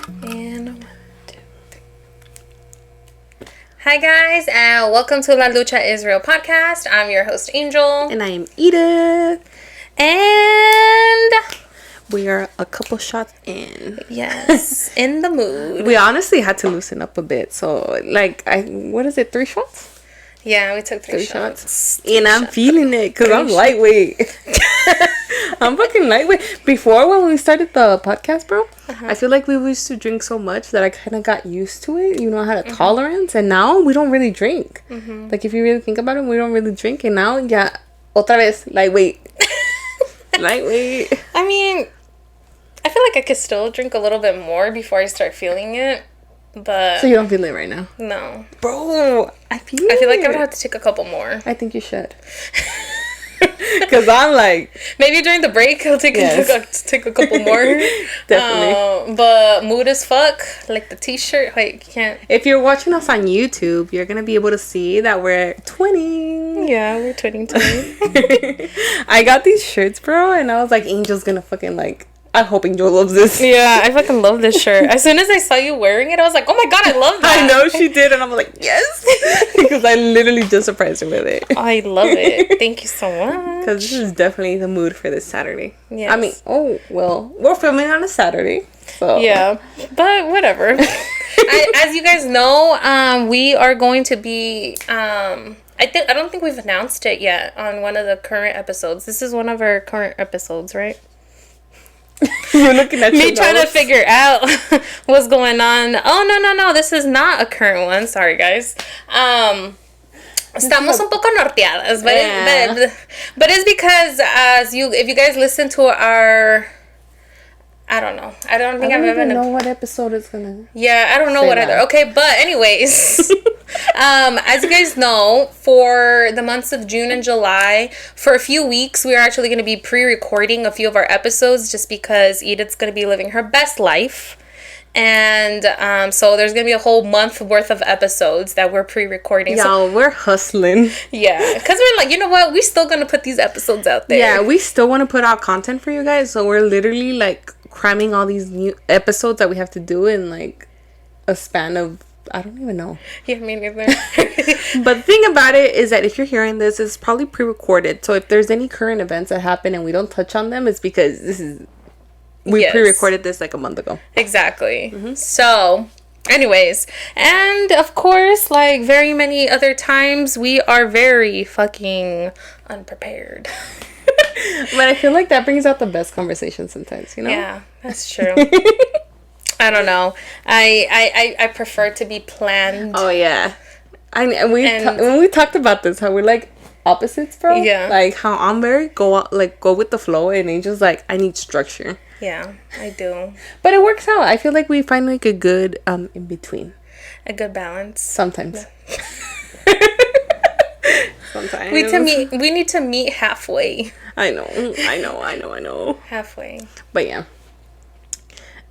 And 1, 2, 3. Hi guys, and welcome to La Lucha Israel podcast. I'm your host Angel, And I am Edith, and we are a couple shots in. yes, in the mood. We honestly had to loosen up a bit, so like, what is it, 3 shots? Yeah, we took 3 shots. And I'm feeling it, because I'm lightweight. I'm fucking lightweight. Before, when we started the podcast, bro, I feel like we used to drink so much that I kind of got used to it. You know, I had a tolerance, and now we don't really drink. Like, if you really think about it, we don't really drink, and now, yeah, otra vez, lightweight. Lightweight. I mean, I feel like I could still drink a little bit more before I start feeling it, but... So you don't feel it right now? No. Bro, I feel like I would have to take a couple more. I think you should. Because I'm like... Maybe during the break, I'll take a couple more. Definitely. But mood as fuck, like the t-shirt, like, you can't... If you're watching us on YouTube, you're going to be able to see that we're twinning. Yeah, we're twinning too. I got these shirts, bro, and I was like, Angel's going to fucking like... I hope Angel loves this. Yeah, I fucking love this shirt. As soon as I saw you wearing it, I was like, oh my god, I love that. I know she did, and I'm like, yes. Because I literally just surprised her with it. I love it. Thank you so much. Because this is definitely the mood for this Saturday. Yes. I mean, we're filming on a Saturday. So. Yeah, but whatever. As you guys know, we are going to be... I don't think we've announced it yet on one of the current episodes. This is one of our current episodes, right? You're looking at me trying to figure out what's going on. Oh, no, this is not a current one. Sorry, guys. Estamos un poco norteadas, but it's because if you guys listen to our... I don't know. I don't even know what episode it's gonna... Yeah, I don't know what either. Okay, but anyways... as you guys know, for the months of June and July, for a few weeks, we are actually going to be pre-recording a few of our episodes just because Edith's going to be living her best life. And so there's going to be a whole month worth of episodes that we're pre-recording. Y'all, we're hustling. Yeah, because we're like, you know what? We're still going to put these episodes out there. Yeah, we still want to put out content for you guys. So we're literally like cramming all these new episodes that we have to do in like a span of... I don't even know. Yeah, me neither. But the thing about it is that if you're hearing this, it's probably pre-recorded. So if there's any current events that happen and we don't touch on them, it's because we pre-recorded this like a month ago. Exactly. So, anyways, and of course, like very many other times, we are very fucking unprepared. But I feel like that brings out the best conversation sometimes, you know? Yeah, that's true. I don't know. I prefer to be planned. Oh yeah, when we talked about this, how we're like opposites, bro. Yeah. Like how I'm very go with the flow, and Angel's like, I need structure. Yeah, I do. But it works out. I feel like we find like a good in between. A good balance. Sometimes. Sometimes. We need to meet halfway. I know. Halfway. But yeah.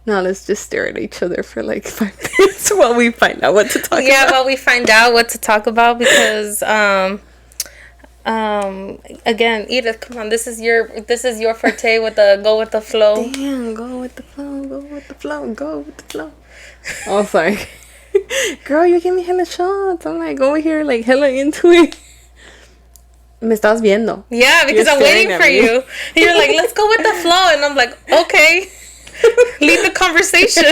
Now let's just stare at each other for like 5 minutes while we find out what to talk about. Yeah, while we find out what to talk about, because again, Edith, come on, this is your forte with the go with the flow. Damn, go with the flow. Oh, sorry. Girl, you give me hella shots. I'm like over here like hella into it. Me estás viendo. Yeah, because I'm waiting for you. And you're like, let's go with the flow, and I'm like, okay. Lead the conversation.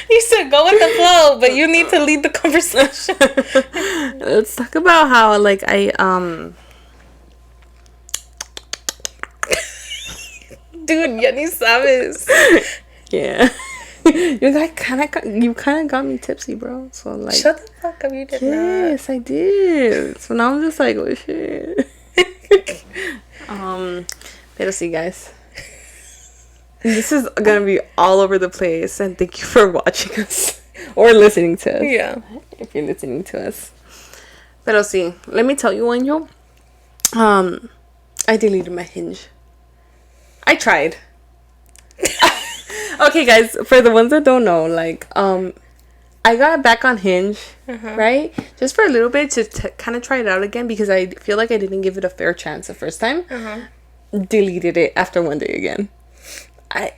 You said go with the flow, but you need to lead the conversation. Let's talk about how like Dude, ya ni sabes. Yeah. You kind of got me tipsy, bro. So like, shut the fuck up, you did not. Yes, I did. So now I'm just like, oh shit. Pero see, guys. This is gonna be all over the place, and thank you for watching us or listening to us. Yeah, if you're listening to us. Pero sí, let me tell you, Angel. I deleted my Hinge. I tried. Okay, guys, for the ones that don't know, like, I got back on Hinge, right? Just for a little bit to kind of try it out again because I feel like I didn't give it a fair chance the first time. Deleted it after one day again.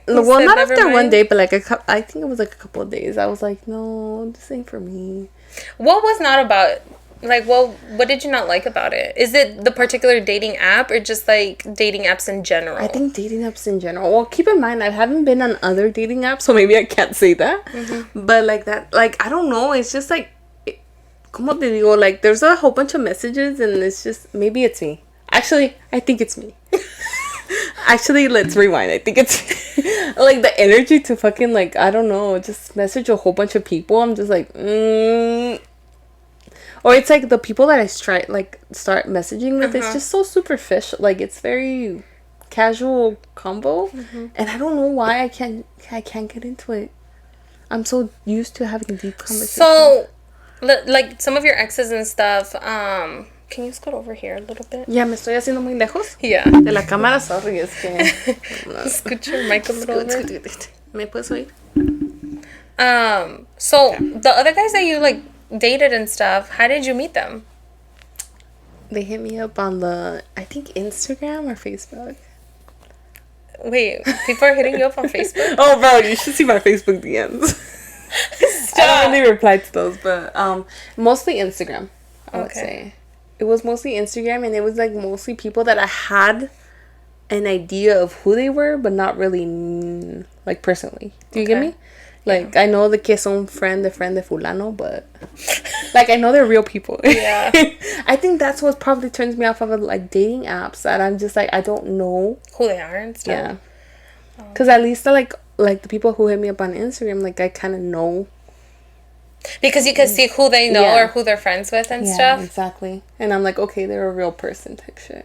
Well, not after mind. One day, but like I think it was like a couple of days. I was like, no, this ain't for me. What was not about? Like, what did you not like about it? Is it the particular dating app or just like dating apps in general? I think dating apps in general. Well, keep in mind I haven't been on other dating apps, so maybe I can't say that. Mm-hmm. But like that, like I don't know. It's just like, como te digo, like there's a whole bunch of messages, and it's just maybe it's me. Actually, I think it's me. Actually, let's rewind. I think it's like the energy to fucking like I don't know, just message a whole bunch of people. I'm just like. Or it's like the people that I start messaging with, it's just so superficial. Like, it's very casual combo. Mm-hmm. And I don't know why I can't get into it. I'm so used to having deep conversations. So, like, some of your exes and stuff, can you scoot over here a little bit? Yeah, me estoy haciendo muy lejos. Yeah. De la cámara, sorry, es que... Scoot your mic a little bit. ¿Me puedes oír? So, the other guys that you, like, dated and stuff, how did you meet them? They hit me up on I think Instagram or Facebook. Wait, people are hitting you up on Facebook? Oh, bro, you should see my Facebook DMs. Stop. I don't really reply to those, but mostly Instagram, I would say. It was mostly Instagram, and it was like mostly people that I had an idea of who they were, but not really like personally. Do you get me? Like, I know the que son friend de fulano, but like I know they're real people. Yeah. I think that's what probably turns me off of like dating apps, that I'm just like I don't know who they are and stuff. Yeah. Because at least like the people who hit me up on Instagram, like I kind of know. Because you can see who they know or who they're friends with and stuff. Exactly. And I'm like, okay, they're a real person type shit.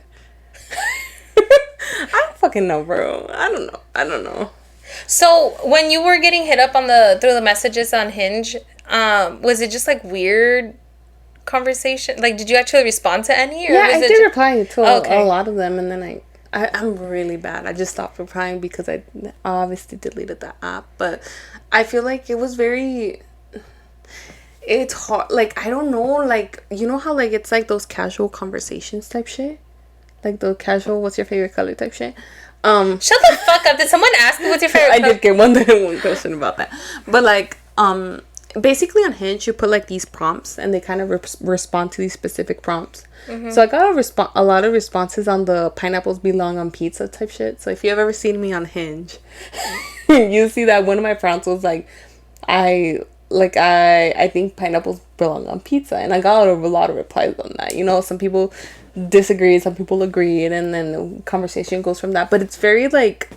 I don't fucking know, bro. I don't know. So when you were getting hit up through the messages on Hinge, was it just like weird conversation? Like, did you actually respond to any? Or I did reply to a lot of them, and then I'm really bad. I just stopped replying because I obviously deleted the app. But I feel like it was it's hard. Like, I don't know. Like, you know how like it's like those casual conversations type shit, like the casual "what's your favorite color" type shit. Shut the fuck up. Did someone ask me what's your favorite color? I did get one question about that. But like, basically on Hinge, you put like these prompts, and they kind of respond to these specific prompts. Mm-hmm. So I got a lot of responses on the pineapples belong on pizza type shit. So if you've ever seen me on Hinge, you see that one of my prompts was like, I think pineapples belong on pizza, and I got a lot of replies on that. You know, some people disagree, some people agree, and then the conversation goes from that. But it's very like,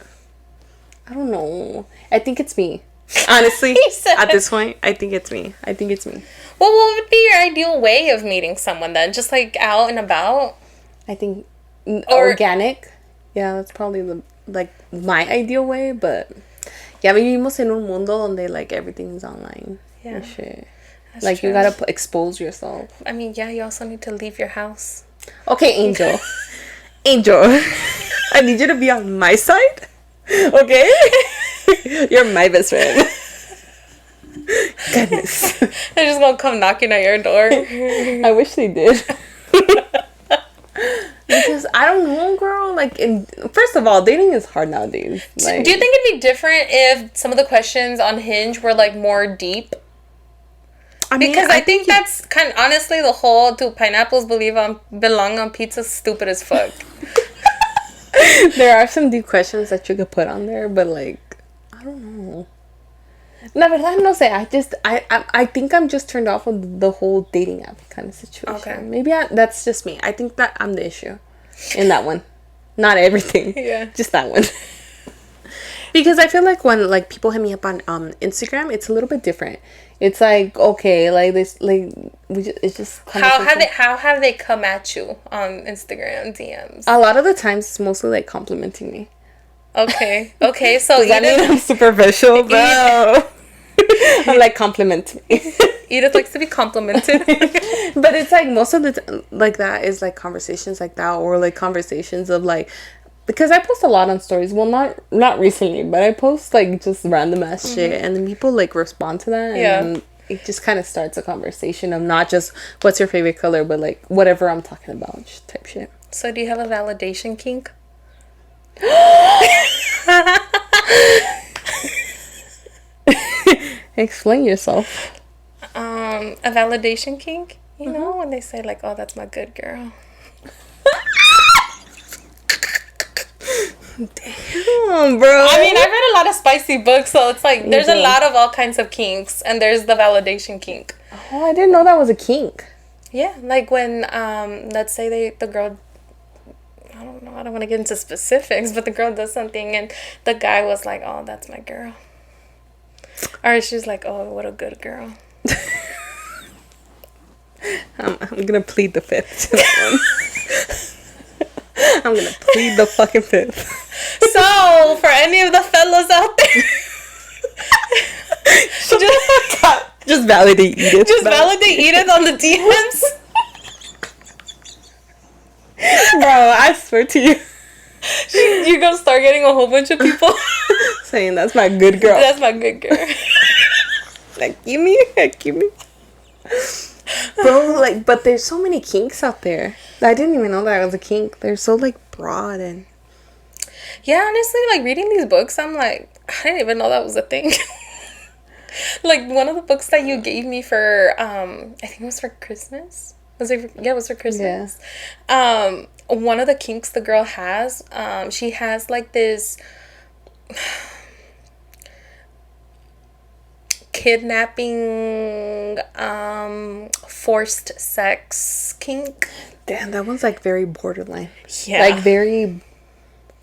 I don't know. I think it's me. Honestly, at this point, I think it's me. Well, what would be your ideal way of meeting someone then? Just like out and about? I think organic. Yeah, that's probably my ideal way. But yeah, vivimos en un mundo donde like everything is online. Yeah. And shit. That's like true. You gotta expose yourself. I mean, yeah, you also need to leave your house. Okay, Angel. I need you to be on my side. Okay? You're my best friend. Goodness. They're just gonna come knocking at your door. I wish they did. Because I don't know, girl. Like, first of all, dating is hard nowadays. Like, do you think it'd be different if some of the questions on Hinge were like more deep? I mean, because I think that's kind of, honestly, the whole "do pineapples belong on pizza" stupid as fuck. There are some deep questions that you could put on there, but like, I don't know. La verdad, no sé. I think I'm just turned off of the whole dating app kind of situation. Okay. Maybe that's just me. I think that I'm the issue in that one. Not everything. Yeah. Just that one. Because I feel like when like people hit me up on Instagram, it's a little bit different. It's like, okay, like this, like it's just. How have they come at you on Instagram DMs? A lot of the times, it's mostly like complimenting me. Okay. So does that mean I'm superficial, bro? I'm like, compliment me. Edith likes to be complimented. But it's like most of the like that is like conversations like that, or like conversations of like, because I post a lot on stories. Well, not recently, but I post like just random ass shit, and then people like respond to that, and it just kind of starts a conversation of not just what's your favorite color, but like whatever I'm talking about type shit. So do you have a validation kink? Explain yourself. A validation kink. You know, when they say like, "Oh, that's my good girl." Damn, bro. I mean, I read a lot of spicy books, so it's like there's a lot of all kinds of kinks, and there's the validation kink. Oh, I didn't know that was a kink. Yeah, like when let's say the girl, I don't know, I don't want to get into specifics, but the girl does something and the guy was like, "Oh, that's my girl," or she's like, "Oh, what a good girl." I'm gonna plead the fifth to that one. I'm gonna plead the fucking fifth. So, for any of the fellas out there, just validate Edith. Just validate Edith on the DMs. Bro, I swear to you. You're gonna start getting a whole bunch of people saying that's my good girl. That's my good girl. Like, give me. Bro, like, but there's so many kinks out there. I didn't even know that was a kink. They're so, like, broad and... Yeah, honestly, like, reading these books, I'm like, I didn't even know that was a thing. Like, one of the books that you gave me for, I think it was for Christmas. It was for Christmas. Yeah. One of the kinks the girl has, she has, like, this... kidnapping, forced sex kink. Damn, that one's like very borderline. Yeah. Like very,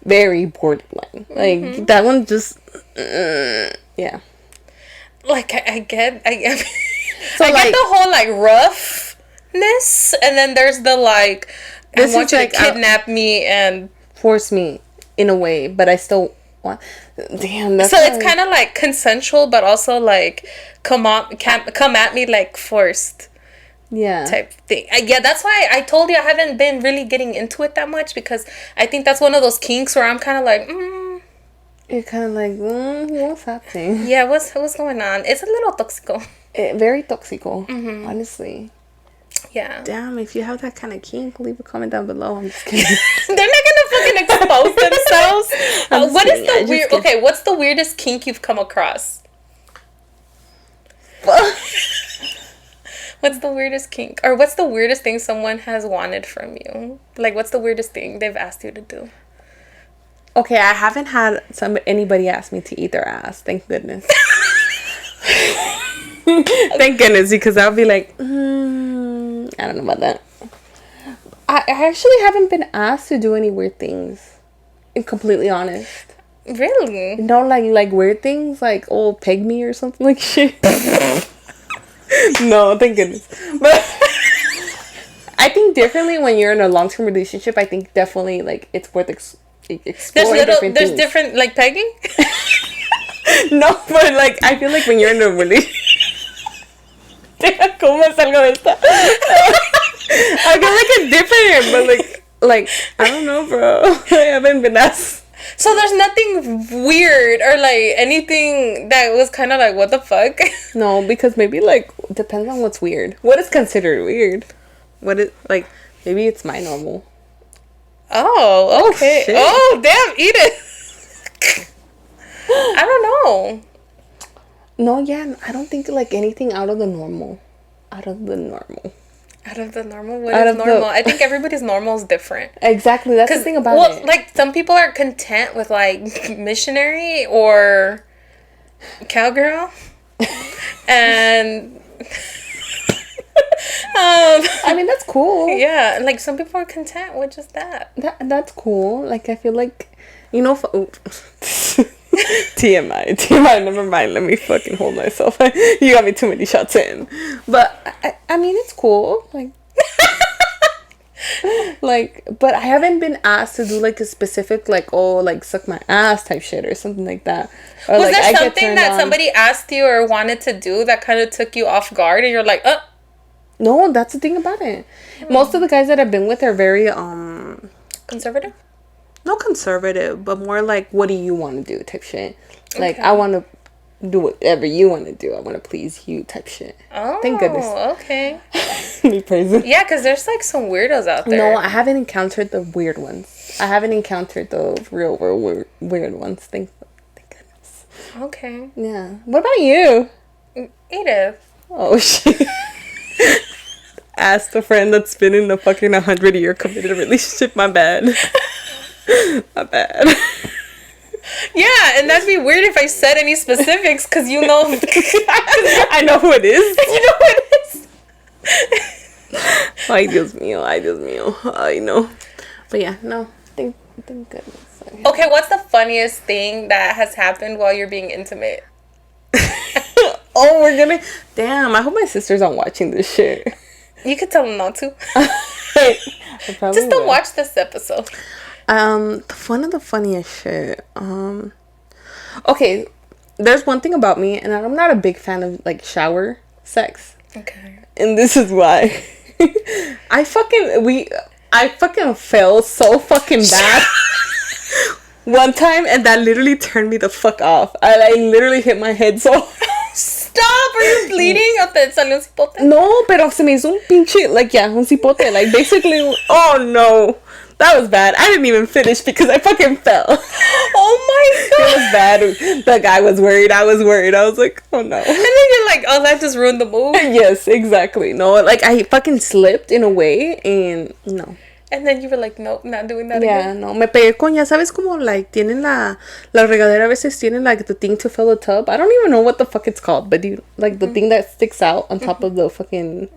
very borderline. Like that one just, yeah. Like I get so I get the whole like roughness, and then there's the like, I want you to kidnap me and force me in a way, but I still want. Damn, that's so it's kind of like consensual, but also like come at me like forced, type thing. Yeah, that's why I told you I haven't been really getting into it that much, because I think that's one of those kinks where I'm kind of like, You're kind of like, what's happening? Yeah, what's going on? It's a little toxico. Very toxico, honestly. Yeah. Damn, if you have that kind of kink, leave a comment down below. I'm just kidding. They're not gonna fucking expose themselves. What is the weird? Okay, what's the weirdest kink you've come across? What's the weirdest kink, or what's the weirdest thing someone has wanted from you? Like, what's the weirdest thing they've asked you to do? Okay, I haven't had anybody ask me to eat their ass. Thank goodness. Thank goodness, because I'll be like, I don't know about that. I actually haven't been asked to do any weird things. I'm completely honest. Really? No, like weird things, like, peg me or something like shit. No, thank goodness. But I think differently when you're in a long-term relationship. I think definitely like it's worth exploring different things. There's different like pegging. No, but like I feel like when you're in a relationship. ¿Cómo me salgo de esta? I feel like it's different, but like I don't know, bro. I haven't been asked. So there's nothing weird or like anything that was kind of like, what the fuck? No, because maybe like depends on what's weird. What is considered weird? What is like maybe it's my normal. Oh, okay. Oh, damn, Edith. I don't know. No, yeah, I don't think like anything out of the normal. Out of the normal? What is normal? I think everybody's normal is different. Exactly, that's the thing about it. Like some people are content with like missionary or cowgirl, and I mean that's cool. Yeah, like some people are content with just that. That's cool. Like I feel like, you know. TMI, never mind, let me fucking hold myself. You got me too many shots in. But I mean it's cool, like but I haven't been asked to do like a specific like suck my ass type shit or something like that. Or, was there something that somebody asked you or wanted to do that kind of took you off guard and you're like, No, that's the thing about it. Most of the guys that I've been with are very conservative? Not conservative, but more like, what do you want to do type shit. Like, I want to do whatever you want to do. I want to please you type shit. Oh, thank goodness. Okay. Me praising. Yeah, because there's like some weirdos out there. No, I haven't encountered the weird ones. I haven't encountered the real weird ones. Thank goodness. Okay. Yeah. What about you? Edith. Oh, shit. Asked a friend that's been in a fucking 100-year committed relationship. My bad. My bad. Yeah, and that'd be weird if I said any specifics, because you know. I know who it is. You know who it is. Ay, Dios mío. Ay, Dios mío. I know. But yeah, no. Thank goodness. Okay, what's the funniest thing that has happened while you're being intimate? Oh, we're gonna... Damn, I hope my sisters aren't watching this shit. You could tell them not to. Just don't watch this episode. One of the funniest shit. Okay, there's one thing about me, and I'm not a big fan of, like, shower sex. Okay. And this is why. I fucking fell so fucking bad one time, and that literally turned me the fuck off. I literally hit my head so... Stop! Are you bleeding? ¿O te salió un cipote? No, pero se me hizo un pinche, like, yeah, un cipote. Like, basically, oh no. That was bad. I didn't even finish because I fucking fell. Oh my god. It was bad. The guy was worried. I was worried. I was like, oh no. And then you're like, oh, that just ruined the move. Yes, exactly. No, like, I fucking slipped in a way, and no. And then you were like, nope, not doing that again. Yeah, no. Me pegué con, ya sabes, como, like, tienen la regadera a veces tienen, like, the thing to fill the tub. I don't even know what the fuck it's called, but like, the thing that sticks out on top of the fucking...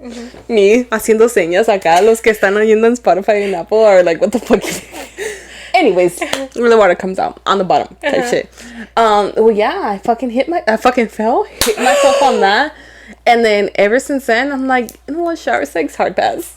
Me haciendo señas acá, los que están oyendo en Spotify and Apple are like, what the fuck? Anyways, the water comes out on the bottom, type shit. Well, yeah, I fucking fell, hit myself on that. And then ever since then, I'm like, you know what, shower sex, hard pass.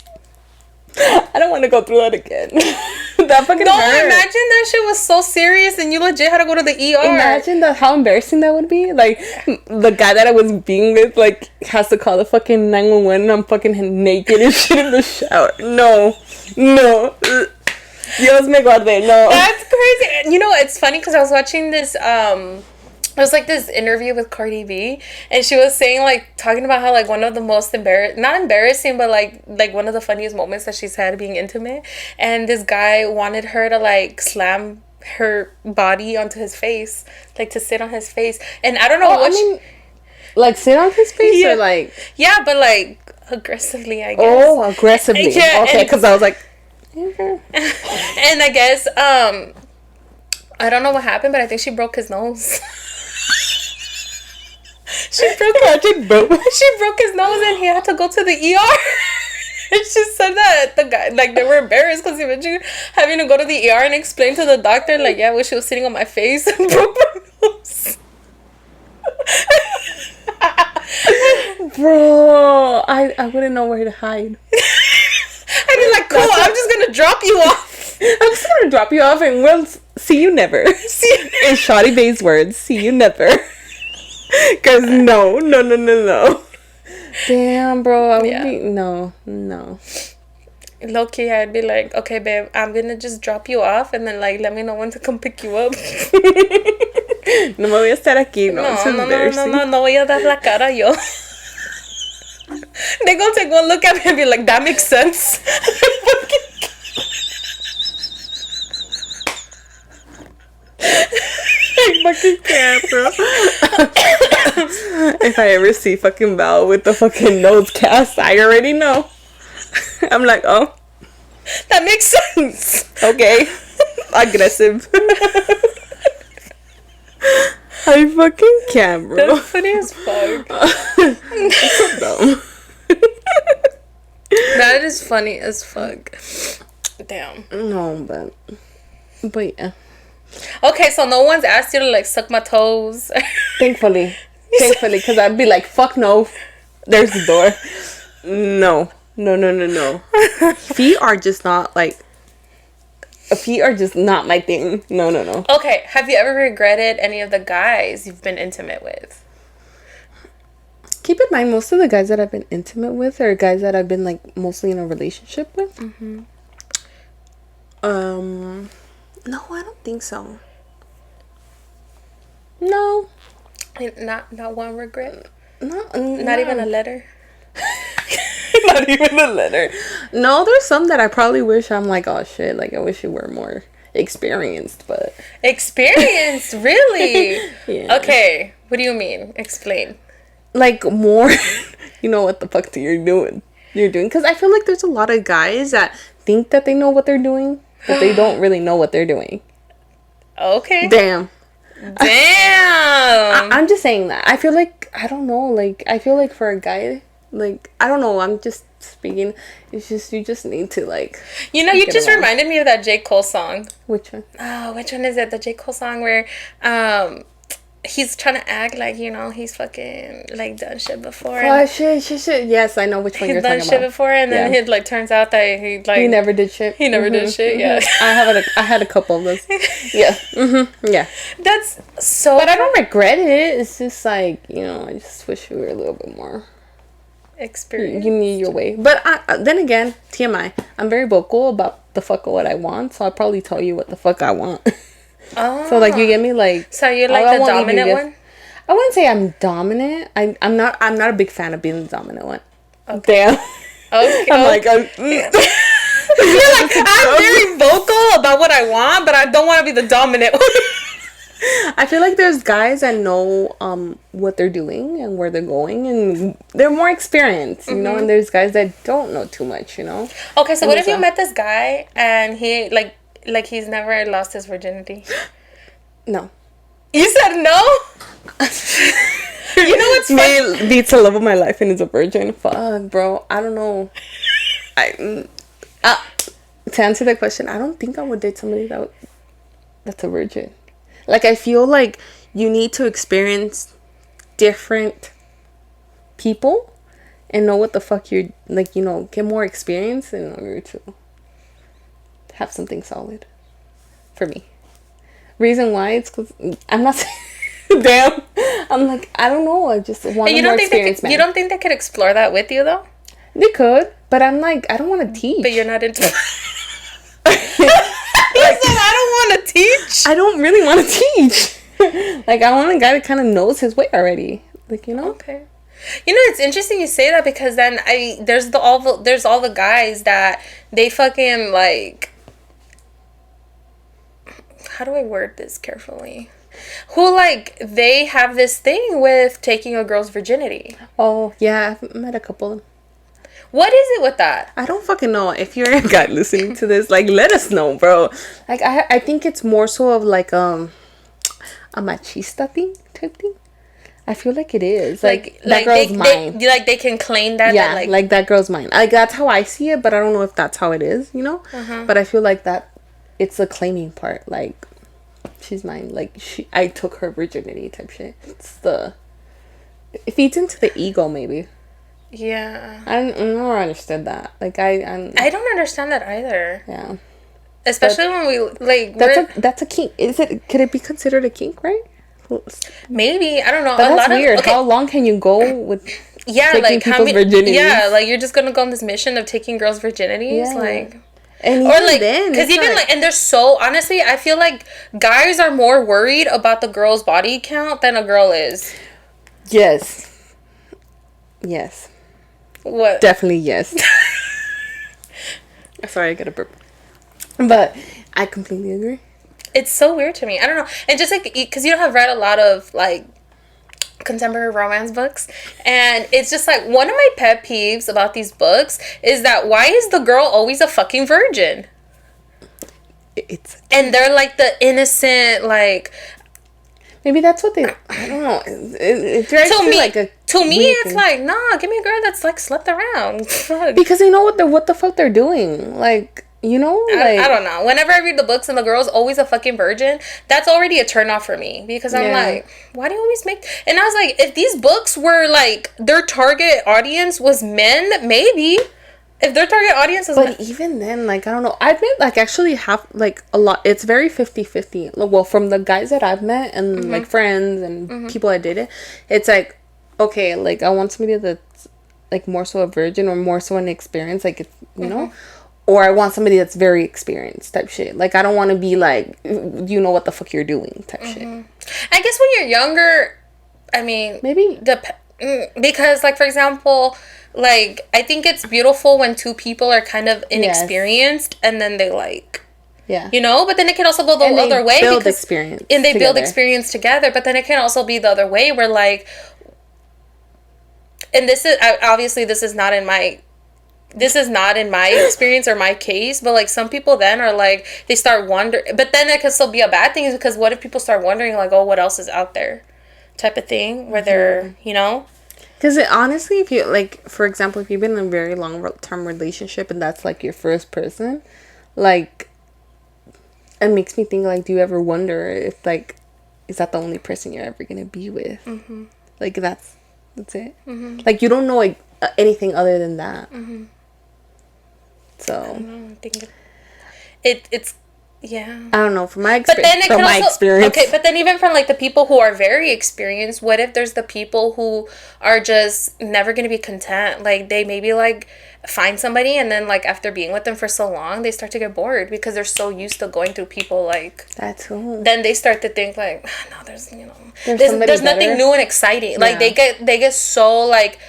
I don't want to go through that again. That fucking hurt. Imagine that shit was so serious and you legit had to go to the ER. Imagine how embarrassing that would be. Like, the guy that I was being with, like, has to call the fucking 911 and I'm fucking naked and shit in the shower. No. Dios me guarde, no. That's crazy. You know, it's funny because I was watching this, it was like this interview with Cardi B, and she was saying, like, talking about how, like, one of the most not embarrassing, but like one of the funniest moments that she's had being intimate, and this guy wanted her to, like, slam her body onto his face, like, to sit on his face, and I don't know like, sit on his face, or like... Yeah, but, like, aggressively, I guess. Oh, aggressively. Yeah, okay, because I was like... And I guess, I don't know what happened, but I think she broke his nose. She broke his nose and he had to go to the ER. And she said that the guy, like, they were embarrassed because eventually having to go to the ER and explain to the doctor, like, yeah, well, she was sitting on my face and broke my nose. Bro, I wouldn't know where to hide. I'd be like, cool, I'm just gonna drop you off. I'm just gonna drop you off and we'll see you never. In Shawty Bay's words, see you never. Cause no. Damn, bro, I would be no. Low key, I'd be like, okay, babe, I'm gonna just drop you off and then, like, let me know when to come pick you up. No me voy a estar aquí, no. No voy a dar la cara yo. They're gonna take one look at me and be like, that makes sense. I fucking can't, bro. If I ever see fucking Val with the fucking nose cast, I already know. I'm like, oh, that makes sense. Okay. Aggressive. I fucking can't, bro. That's funny as fuck. So dumb. That is funny as fuck. Damn. No, but yeah. Okay, so no one's asked you to, like, suck my toes. Thankfully, because I'd be like, fuck no. There's the door. No. Feet are just not my thing. No. Okay, have you ever regretted any of the guys you've been intimate with? Keep in mind, most of the guys that I've been intimate with are guys that I've been, like, mostly in a relationship with. Mm-hmm. No, I don't think so. No. Not one regret? Not even a letter? Not even a letter. No, there's some that I probably wish I'm like, oh shit, like, I wish you were more experienced, but experienced, really? Yeah. Okay, what do you mean? Explain. Like more, you know what the fuck you're doing. Because I feel like there's a lot of guys that think that they know what they're doing, but they don't really know what they're doing. Okay. Damn. I'm just saying that. I feel like, I don't know, like, I feel like for a guy, like, I don't know, I'm just speaking, it's just, you just need to, like... You know, you just reminded me of that J. Cole song. Which one? Oh, which one is it? The J. Cole song where, he's trying to act like, you know, he's fucking, like, done shit before. Oh, shit. Yes, I know which one you're talking about. He's done shit before, and then it, like, turns out that he, like... He never did shit. He never did shit, yeah. I had a couple of those. Yeah. Yeah. That's so... But I don't regret it. It's just, like, you know, I just wish we were a little bit more... Experience. Give me your way. But then again, TMI, I'm very vocal about the fuck of what I want, so I'll probably tell you what the fuck I want. Oh. So, like, you get me? Like... So you're, like, the dominant one? I wouldn't say I'm dominant. I'm not a big fan of being the dominant one. Okay. Damn. Okay. I'm like, you're like, I'm very vocal about what I want, but I don't want to be the dominant one. I feel like there's guys that know what they're doing and where they're going, and they're more experienced, you know, and there's guys that don't know too much, you know. Okay, so what if you met this guy and he, like he's never lost his virginity? No. You said no? You know what's funny? Man beats the love of my life and is a virgin. Fuck, bro. I don't know. To answer that question, I don't think I would date somebody that's a virgin. Like, I feel like you need to experience different people and know what the fuck you're, like, you know, get more experience in order to have something solid. For me. Reason why, it's because I'm not damn. I'm like, I don't know. I just want a more experienced man. You don't think they could explore that with you, though? They could, but I'm like, I don't want to teach. But you're not into... I don't want to teach. I don't really want to teach. Like, I want a guy that kind of knows his way already. Like, you know? Okay. You know, it's interesting you say that, because then there's all the guys that they fucking, like, how do I word this carefully? Who, like, they have this thing with taking a girl's virginity. Oh, yeah, I've met a couple of them. What is it with that? I don't fucking know. If you're a guy listening to this, like, let us know, bro. Like, I think it's more so of, like, a machista thing, type thing. I feel like it is. Like that girl's mine. They can claim that. Yeah, that, like that girl's mine. Like, that's how I see it, but I don't know if that's how it is, you know? But I feel like that it's the claiming part. Like, she's mine. Like, I took her virginity type shit. It feeds into the ego, maybe. Yeah. I never understood that. Like, I don't understand that either. Yeah. Especially when we, like... That's a kink. Could it be considered a kink, right? Maybe. I don't know. But that's weird. Okay. How long can you go with taking people's virginities? Yeah, like, you're just gonna go on this mission of taking girls' virginities? Yeah. Like... And or like, because even like, and they're so, honestly, I feel like guys are more worried about the girl's body count than a girl is. Yes. What? Definitely yes. Sorry, I got a burp. But I completely agree. It's so weird to me. I don't know. And just like, because you have read a lot of like contemporary romance books, and it's just like, one of my pet peeves about these books is that why is the girl always a fucking virgin? And they're like the innocent, like, maybe that's what they, I don't know, it drives to me, like a to me it's like, nah, give me a girl that's like slept around. Because they know what the fuck they're doing. Like, you know, like, I don't know. Whenever I read the books and the girl's always a fucking virgin, that's already a turn off for me, because I'm like, why do you always make? And I was like, if these books were like, their target audience was men, maybe. If their target audience is but even then, like, I don't know. I've met, like, actually have, like, a lot. It's very 50-50. Well, from the guys that I've met and like friends and people I dated, it's like, okay, like, I want somebody that's like more so a virgin or more so an experience, like, you know. Or I want somebody that's very experienced type shit. Like, I don't want to be like, you know what the fuck you're doing type shit. I guess when you're younger, I mean... Maybe. Because, like, for example, like, I think it's beautiful when two people are kind of inexperienced and then they, like... Yeah. You know, but then it can also go the other way. Build experience. And they build experience together, but then it can also be the other way where like, and this is, obviously this is not in my experience or my case, but like some people then are like, they start wondering, but then it can still be a bad thing because what if people start wondering like, oh, what else is out there type of thing where they're, you know? Because honestly, if you like, for example, if you've been in a very long-term relationship and that's like your first person, like, it makes me think like, do you ever wonder if like, is that the only person you're ever gonna be with? Mm-hmm. Like that's it. Mm-hmm. Like you don't know like anything other than that. Mm-hmm. So I don't know, I think it's yeah. I don't know from my experience. But then experience. Okay, but then even from like the people who are very experienced, what if there's the people who are just never gonna be content? Like they maybe like find somebody and then like after being with them for so long, they start to get bored because they're so used to going through people like that too. Then they start to think like, no, there's there's nothing new and exciting. Yeah. Like they get so like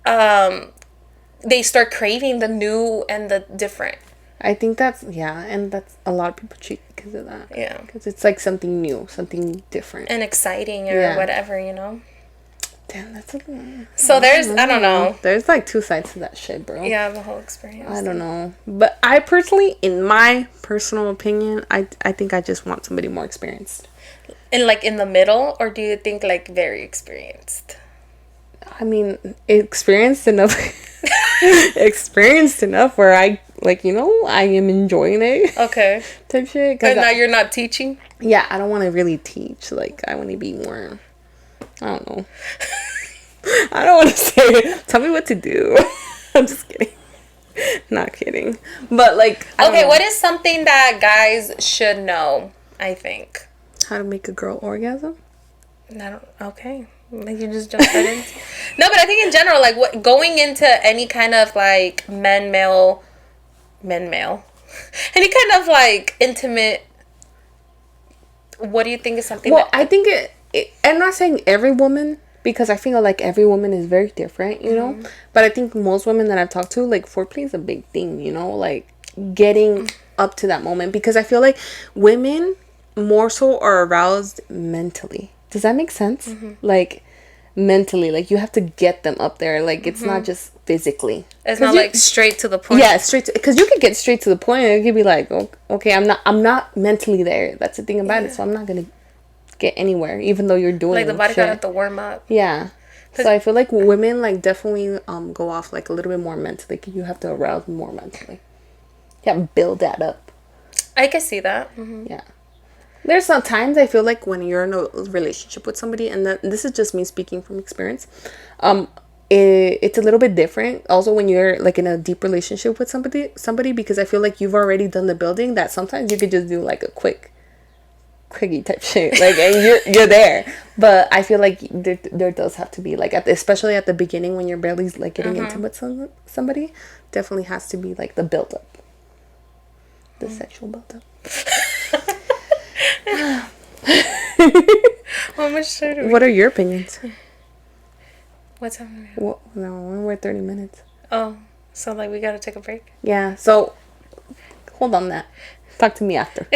they start craving the new and the different. I think that's, and that's a lot of people cheat because of that. Yeah. Because it's like something new, something different. And exciting or whatever, you know? Damn, that's a lot. So I don't know. There's like two sides to that shit, bro. Yeah, the whole experience. I don't know. But I personally, in my personal opinion, I think I just want somebody more experienced. And like in the middle, or do you think like very experienced? I mean, experienced enough where I like, you know, I am enjoying it. Okay. Type shit. And now you're not teaching? Yeah, I don't want to really teach. Like, I want to be more, I don't know. I don't want to say it. Tell me what to do. I'm just kidding. Not kidding. But like, okay, what is something that guys should know, I think? How to make a girl orgasm? Okay. Like you just jumped right into. No, but I think in general, like what going into any kind of like male, any kind of like intimate. What do you think is something? Well, I think I'm not saying every woman because I feel like every woman is very different, you know. But I think most women that I've talked to, like foreplay is a big thing, you know, like getting up to that moment because I feel like women more so are aroused mentally. Does that make sense? Mm-hmm. Like mentally, like you have to get them up there. Like it's not just physically. It's not like straight to the point. Yeah, because you could get straight to the point and it could be like, okay, I'm not mentally there. That's the thing about it. So I'm not gonna get anywhere, even though you're doing like the body gotta have to warm up. Yeah. So I feel like women like definitely go off like a little bit more mentally. You have to arouse more mentally. Yeah, build that up. I can see that. Mm-hmm. Yeah. There's sometimes I feel like when you're in a relationship with somebody, and this is just me speaking from experience, it's a little bit different. Also, when you're like in a deep relationship with somebody, because I feel like you've already done the building. That sometimes you could just do like a quickie type shit, like, and you're there. But I feel like there does have to be like especially at the beginning when you're barely like getting intimate with somebody, definitely has to be like the build up, the sexual build up. How much time What are your opinions? What time? No, we're 30 minutes. Oh, so like we gotta take a break? Yeah, so hold on that. Talk to me after.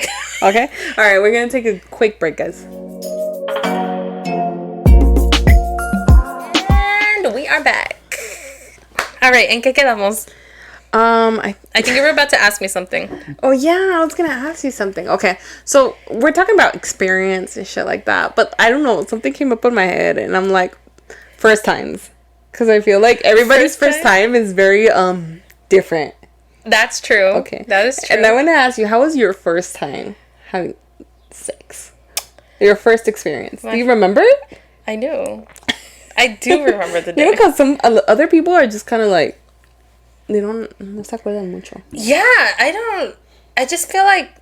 Okay? Alright, we're gonna take a quick break, guys. And we are back. Alright, ¿en qué quedamos? I think you were about to ask me something. Oh yeah, I was gonna ask you something. Okay, so we're talking about experience and shit like that, but I don't know, something came up in my head, and I'm like, first times, because I feel like everybody's first time is very different. That's true. Okay, that is true. And I want to ask you, how was your first time having sex? Your first experience? Do you remember it? I do. I do remember the day. You know, because some other people are just kind of like. No se acuerdan mucho. Yeah, I just feel like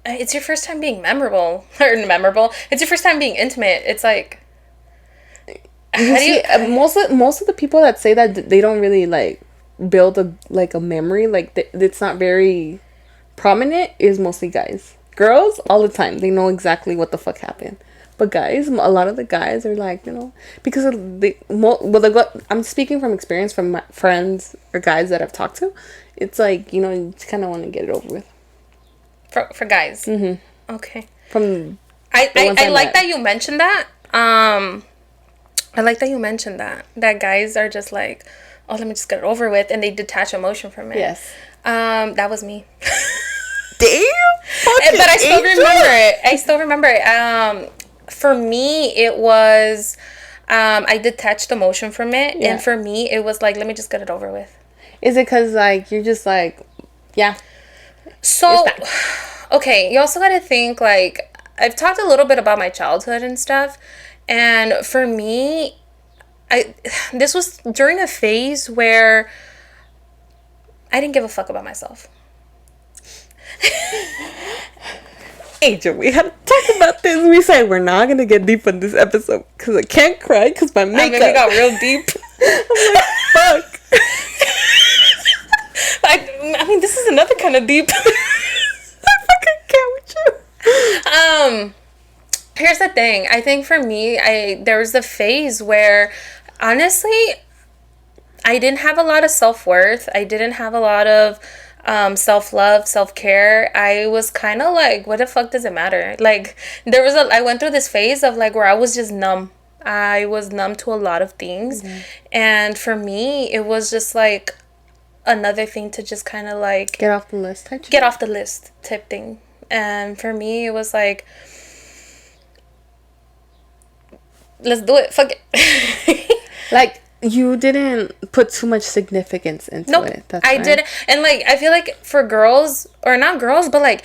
it's your first time being memorable. It's your first time being intimate. It's like most of the people that say that they don't really like build a memory, like it's not very prominent, is mostly guys. Girls all the time, they know exactly what the fuck happened. But guys, a lot of the guys are like, you know, because of I'm speaking from experience from my friends or guys that I've talked to. It's like, you know, you just kind of want to get it over with. For guys. Mm-hmm. Okay. From I like that you mentioned that. I like that you mentioned that. That guys are just like, oh, let me just get it over with, and they detach emotion from it. Yes. That was me. Damn. But I still remember it. I still remember it. For me, it was, I detached emotion from it, and for me, it was like, let me just get it over with. Is it because like you're just like, yeah? So, okay, you also got to think, like, I've talked a little bit about my childhood and stuff, and for me, this was during a phase where I didn't give a fuck about myself. Angel, we had to talk about this. We said we're not gonna get deep on this episode because I can't cry because my makeup. We got real deep. I'm like, fuck. I mean, this is another kind of deep. I fucking can't with you. Here's the thing. I think for me, there was a phase where, honestly, I didn't have a lot of self-worth. I didn't have a lot of self-love, self-care. I was kind of like, what the fuck does it matter? Like, I went through this phase of like where I was just numb. I was numb to a lot of things. Mm-hmm. And for me, it was just like another thing to just kind of like get off the list type thing. And for me, it was like, let's do it. Fuck it. Like, you didn't put too much significance into it. That's I didn't. And like, I feel like for girls, or not girls, but like,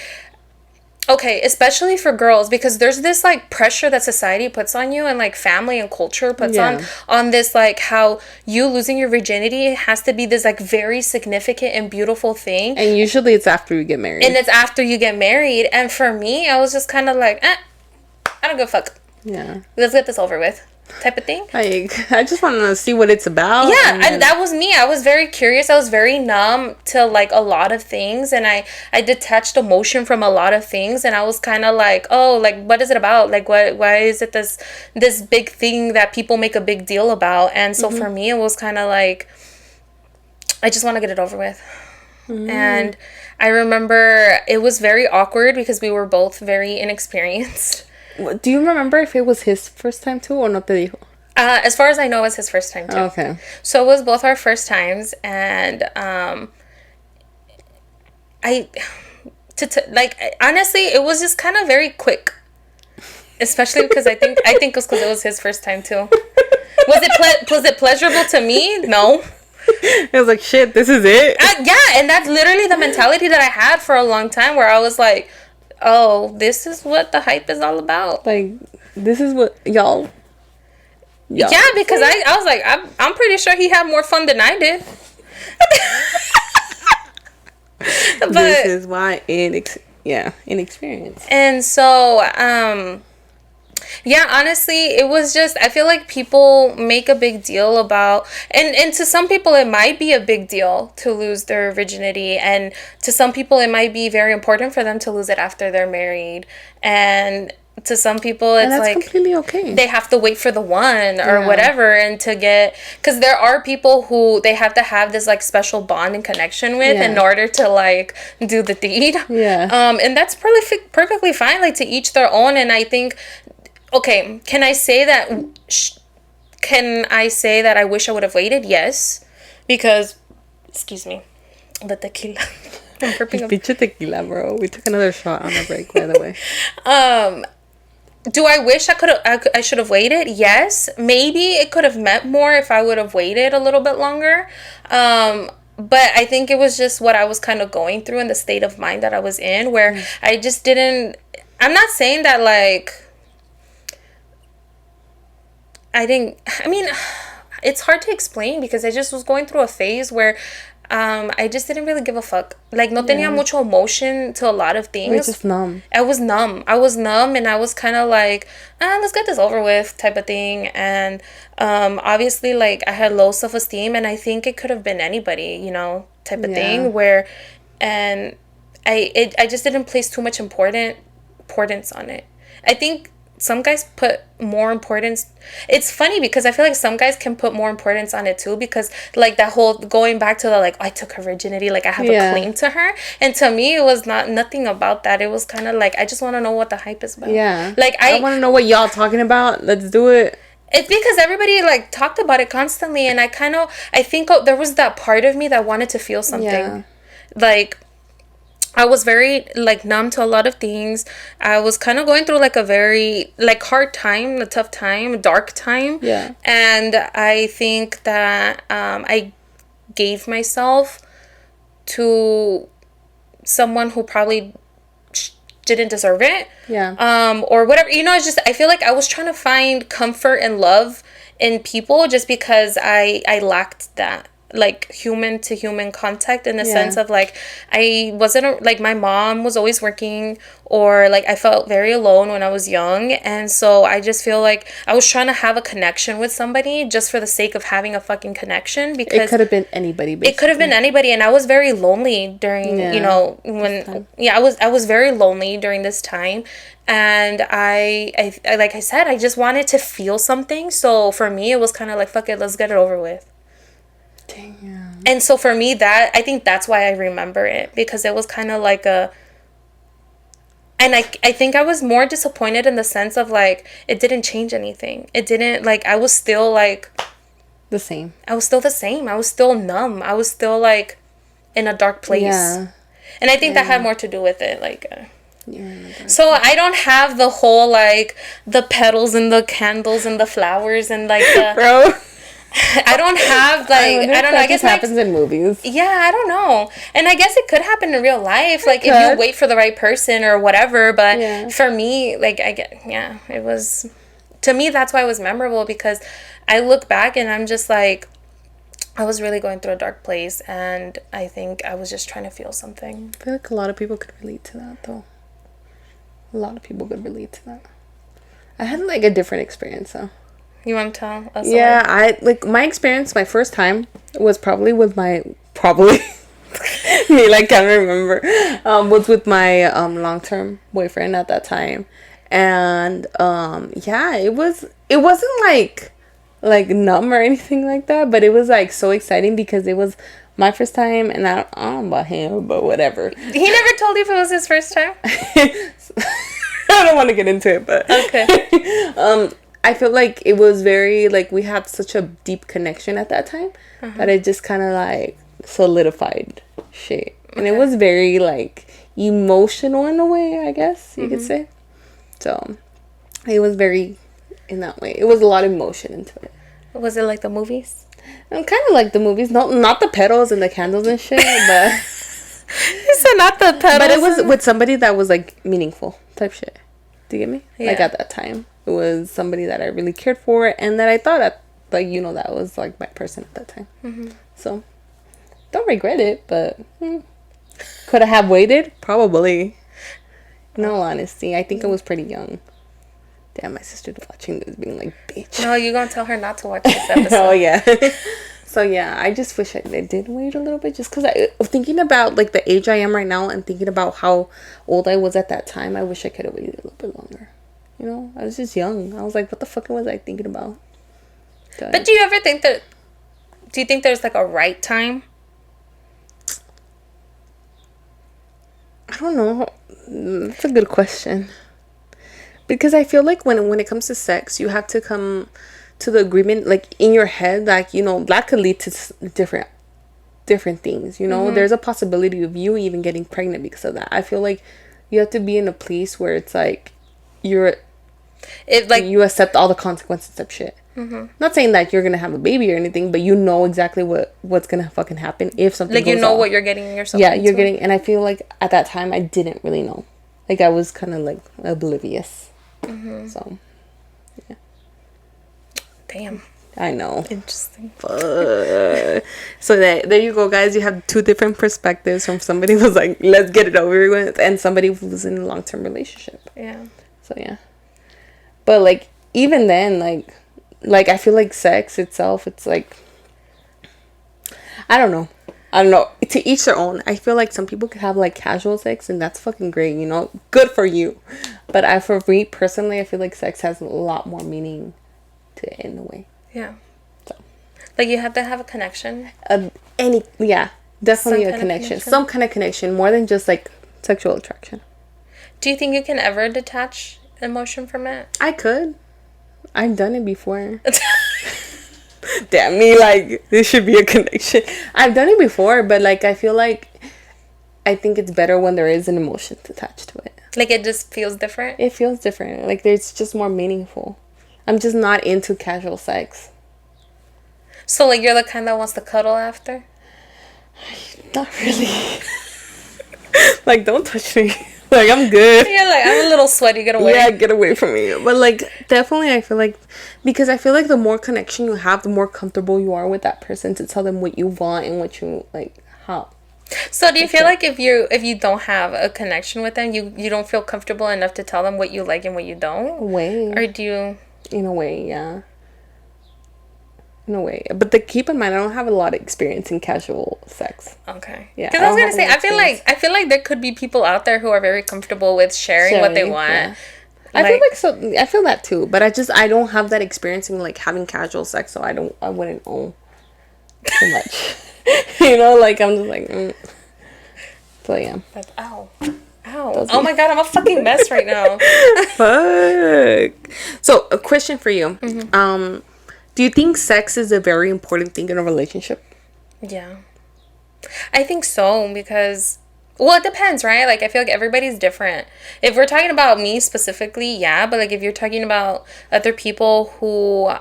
okay, especially for girls, because there's this like pressure that society puts on you, and like family and culture puts on this, like how you losing your virginity has to be this like very significant and beautiful thing. And usually it's after you get married. And for me, I was just kind of like, I don't give a fuck. Yeah. Let's get this over with. Type of thing. Like, I just want to see what it's about. Yeah, and that was me. I was very curious. I was very numb to like a lot of things, and I detached emotion from a lot of things, and I was kind of like, oh, like, what is it about? Like, why is it this big thing that people make a big deal about? And so for me, it was kind of like, I just want to get it over with. And I remember it was very awkward because we were both very inexperienced. Do you remember if it was his first time too, or no te dijo? As far as I know, it was his first time too. Okay. So it was both our first times, and honestly, it was just kind of very quick, especially because I think it was because it was his first time too. Was it pleasurable to me? No. It was like, shit, this is it. Yeah, and that's literally the mentality that I had for a long time, where I was like, oh, this is what the hype is all about. Like, this is what y'all. Yeah, because I was like, I'm pretty sure he had more fun than I did. But this is why inexperience. And so, yeah, honestly, it was just, I feel like people make a big deal about, and to some people it might be a big deal to lose their virginity, and to some people it might be very important for them to lose it after they're married, and to some people it's like completely okay. They have to wait for the one or whatever, and to get, because there are people who they have to have this like special bond and connection with in order to like do the deed. And that's perfectly fine, like to each their own. And I think, okay, can I say that I wish I would have waited? Yes, because, excuse me, the tequila. I'm burping. Pinche tequila, bro. We took another shot on the break, by the way. Do I wish I should have waited? Yes. Maybe it could have meant more if I would have waited a little bit longer. But I think it was just what I was kind of going through and the state of mind that I was in, where I just didn't, I'm not saying that like, I mean, it's hard to explain because I just was going through a phase where I just didn't really give a fuck. Like, no tenía mucho emotion to a lot of things. You're just numb. I was numb, and I was kind of like, let's get this over with type of thing. And obviously, like, I had low self-esteem, and I think it could have been anybody, you know, type of thing, where, and I just didn't place too much importance on it. I think some guys put more importance. It's funny because I feel like some guys can put more importance on it too, because like that whole going back to the like, I took her virginity, like I have a claim to her. And to me, it was nothing about that. It was kind of like, I just want to know what the hype is about. Yeah. Like I want to know what y'all talking about. Let's do it. It's because everybody like talked about it constantly, and I think there was that part of me that wanted to feel something. Yeah. Like, I was very like numb to a lot of things. I was kind of going through like a very like hard time, a tough time, a dark time. Yeah. And I think that I gave myself to someone who probably didn't deserve it. Yeah. Or whatever. You know, it's just, I feel like I was trying to find comfort and love in people just because I lacked that. Like human to human contact, in the sense of like I wasn't like, my mom was always working, or like I felt very alone when I was young, and so I just feel like I was trying to have a connection with somebody just for the sake of having a fucking connection, because it could have been anybody, basically. It could have been anybody, and I was very lonely during you know, when I was very lonely during this time. And I like I said, I just wanted to feel something. So for me, it was kind of like, fuck it, let's get it over with. Damn. And so for me, that, I think that's why I remember it, because it was kind of like a, and I think I was more disappointed in the sense of like, it didn't change anything. It didn't, like, I was still like the same. I was still the same. I was still numb. I was still like in a dark place. Yeah. And I think that had more to do with it. Like, so I don't have the whole like the petals and the candles and the flowers and like the bro. I don't have like, I don't know. I guess it happens in movies. Yeah, I don't know. And I guess it could happen in real life, like if you wait for the right person or whatever. But for me, like it was, to me, that's why it was memorable, because I look back and I'm just like, I was really going through a dark place, and I think I was just trying to feel something. I feel like a lot of people could relate to that, though. A lot of people could relate to that. I had like a different experience, though. You want to tell us? Yeah, I like my experience. My first time was probably with my me, like, can't remember. Was with my long-term boyfriend at that time, and it wasn't like numb or anything like that, but it was like so exciting because it was my first time, and I don't know about him, but whatever. He never told you if it was his first time. I don't want to get into it, but okay. I feel like it was very, like, we had such a deep connection at that time that it just kind of, like, solidified shit. And it was very, like, emotional in a way, I guess you could say. So, it was very, in that way. It was a lot of emotion into it. Was it like the movies? Kind of like the movies. Not the petals and the candles and shit, but... You said not the petals. But it was with somebody that was, like, meaningful type shit. Do you get me? Yeah. Like, at that time. It was somebody that I really cared for, and that I thought that, like, you know, that was like my person at that time. So don't regret it, but could I have waited? Probably. In all honesty, I think I was pretty young. Damn, my sister's watching this being like, bitch. No, you're gonna tell her not to watch this episode. Oh yeah. So yeah, I just wish I did wait a little bit, just because I thinking about like the age I am right now and thinking about how old I was at that time. I wish I could have waited a little bit longer. You know, I was just young. I was like, what the fuck was I thinking about? But do you ever think that... Do you think there's, like, a right time? I don't know. That's a good question. Because I feel like when it comes to sex, you have to come to the agreement, like, in your head, like, you know, that could lead to different things, you know? There's a possibility of you even getting pregnant because of that. I feel like you have to be in a place where it's, like, you accept all the consequences of shit. Not saying that you're gonna have a baby or anything, but you know exactly what's gonna fucking happen if something like, goes you know off. what you're getting yourself into. You're getting, and I feel like at that time I didn't really know. Like, I was kind of like oblivious. So yeah. Damn. I know. Interesting. So there you go, guys. You have two different perspectives from somebody who was like, let's get it over with, and somebody who was in a long-term relationship. Yeah. So yeah. But like, even then, like I feel like sex itself, it's like, I don't know. I don't know. To each their own. I feel like some people could have like casual sex, and that's fucking great. You know, good for you. But for me personally, I feel like sex has a lot more meaning to it in a way. Yeah. So, like you have to have a connection. Definitely a connection. Some kind of connection, more than just like sexual attraction. Do you think you can ever detach emotion from it? I could. I've done it before. Damn me, like this should be a connection. I've done it before, but like I think it's better when there is an emotion attached to it. Like it just feels different? It feels different. Like it's just more meaningful. I'm just not into casual sex. So like you're the kind that wants to cuddle after? Not really. Like don't touch me. Like I'm good. You're like, I'm a little sweaty, get away. Yeah, get away from me. But like definitely I feel like, because I feel like the more connection you have, the more comfortable you are with that person to tell them what you want and what you like, how. So do you feel like if you don't have a connection with them, you don't feel comfortable enough to tell them what you like and what you don't? Or do you? In a way, yeah. In a way. But keep in mind, I don't have a lot of experience in casual sex. Okay. Yeah. Because I was going to say, I feel like there could be people out there who are very comfortable with sharing what they want. Yeah. I feel that too. But I don't have that experience in like having casual sex, so I wouldn't know too much. You know, like I'm just like, So yeah. Like, ow. Oh my god, I'm a fucking mess right now. Fuck. So a question for you. Mm-hmm. Do you think sex is a very important thing in a relationship? Yeah. I think so, because, well, it depends, right? Like, I feel like everybody's different. If we're talking about me specifically, yeah, but, like, if you're talking about other people who,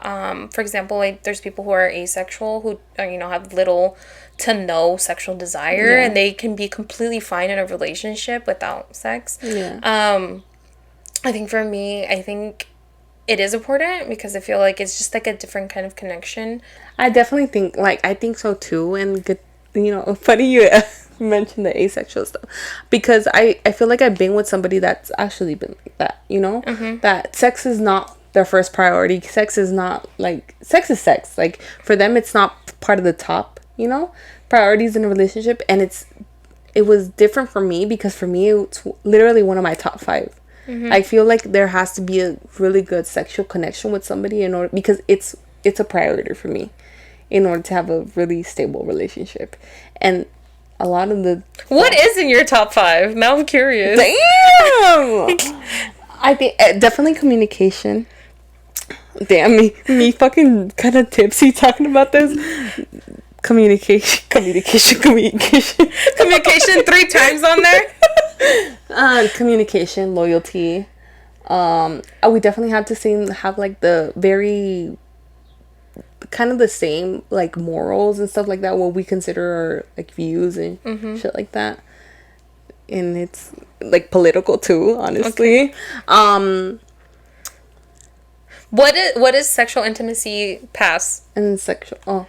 for example, like, there's people who are asexual who, have little to no sexual desire, and they can be completely fine in a relationship without sex. Yeah. I think for me, it is important because I feel like it's just like a different kind of connection. I definitely think, I think so too. And good, funny you mentioned the asexual stuff, because I feel like I've been with somebody that's actually been like that, mm-hmm. that sex is not their first priority. Sex is not sex is sex. Like for them, it's not part of the top, priorities in a relationship. And it was different for me, because for me, it's literally one of my top 5. Mm-hmm. I feel like there has to be a really good sexual connection with somebody because it's a priority for me in order to have a really stable relationship. And a lot of what is in your top 5? Now I'm curious. Damn. I think definitely communication. Damn, me fucking kind of tipsy talking about this. Communication 3 times on there. Communication, loyalty. We definitely have to have like the very kind of the same like morals and stuff like that, what we consider our like views and mm-hmm. shit like that. And it's like political too, honestly. Okay. What is sexual intimacy pass? And sexual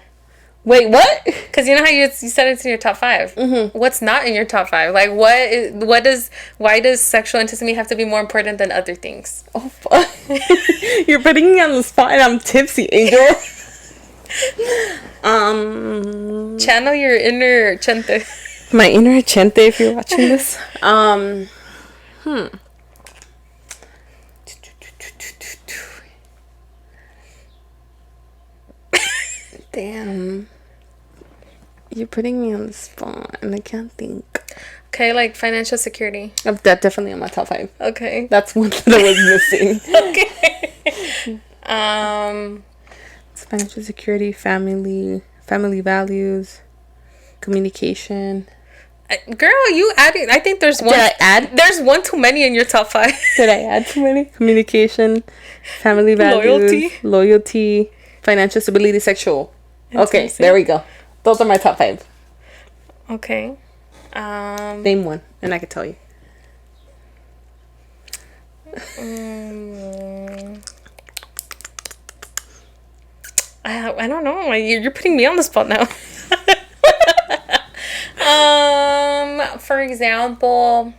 wait, what? Because you know how you said it's in your top 5. Mm-hmm. What's not in your top 5? Like, why does sexual intimacy have to be more important than other things? Oh, fuck. You're putting me on the spot and I'm tipsy, Angel. Channel your inner Chente. My inner Chente, if you're watching this. Damn. You're putting me on the spot and I can't think. Okay, like financial security. That's definitely on my top 5. Okay. That's one that I was missing. Okay. It's financial security, family values, communication. Girl, you added. I think there's one. Did I add? There's one too many in your top 5. Did I add too many? Communication, family values, loyalty, financial stability, sexual. Okay, there we go. Those are my top 5. Okay. Name one, and I can tell you. I don't know. You're putting me on the spot now. For example,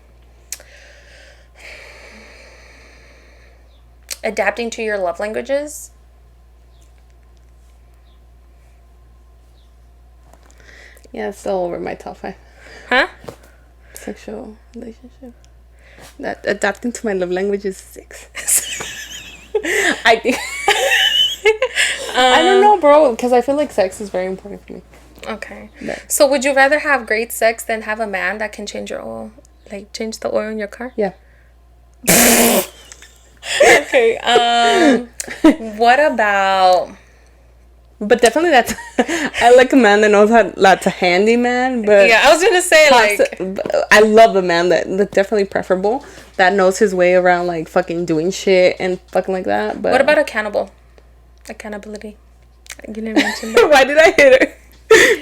adapting to your love languages. Yeah, it's still over my top 5. Huh? Sexual relationship. That adapting to my love language is 6. I think. I don't know, bro, because I feel like sex is very important for me. Okay. So would you rather have great sex than have a man that can change your oil? Like, change the oil in your car? Yeah. Okay. What about... But definitely that's... I like a man that knows how... That's a handyman, but... Yeah, I was gonna say, like... I love a man that's definitely preferable. That knows his way around, like, fucking doing shit and fucking like that, but... What about a cannibal? Accountability. You didn't mention that. Why did I hit her?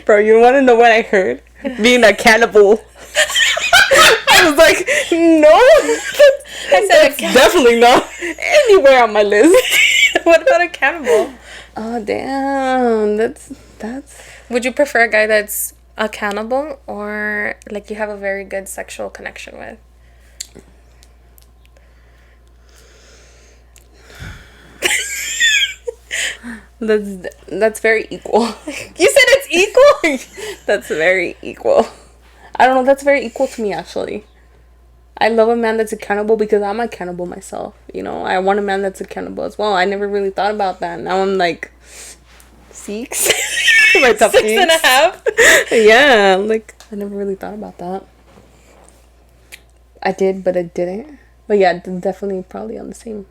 Bro, you want to know what I heard? Being a cannibal. I was like, no. I said definitely not anywhere on my list. What about a cannibal? Oh, damn. That's... Would you prefer a guy that's a cannibal or like you have a very good sexual connection with? That's very equal. You said it's equal? That's very equal. I don't know, that's very equal to me, actually. I love a man that's accountable because I'm accountable myself, you know? I want a man that's accountable as well. I never really thought about that. Now I'm like 6. My top 6.5? Yeah, like, I never really thought about that. I did, but I didn't. But yeah, definitely probably on the same.